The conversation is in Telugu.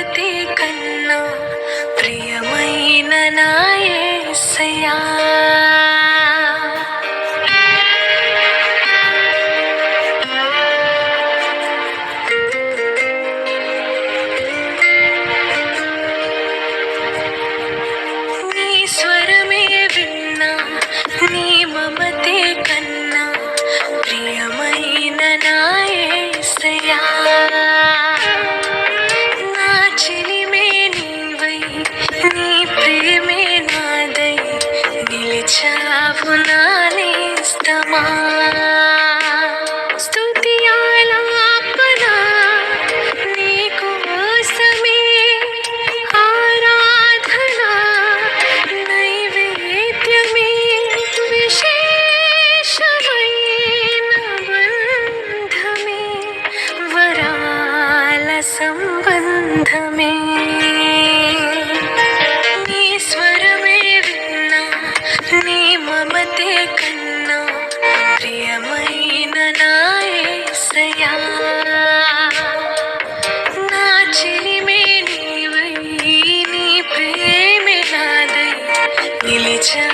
మమతే కన్నా ప్రియమైన నా యేసయ్యా. నీ స్వరమే విన్నా నీ మమతే కన్నా ప్రియమైన నా యేసయ్యా. నా చెలిమే నీవై నీ ప్రేమే నాదై నిలిచావు నా నేస్తమా. స్తుతి ఆలాపన నీకోసమే, ఆరాధన నైవేద్యమే, విశేషమైన బంధమే, వరాల సంబంధమే. నీ స్వరమే విన్నా నీ మమతే కన్నా ప్రియమైన నా యేసయ్యా. నా చెలిమే నీవై నీ ప్రేమే నాదై నిలిచా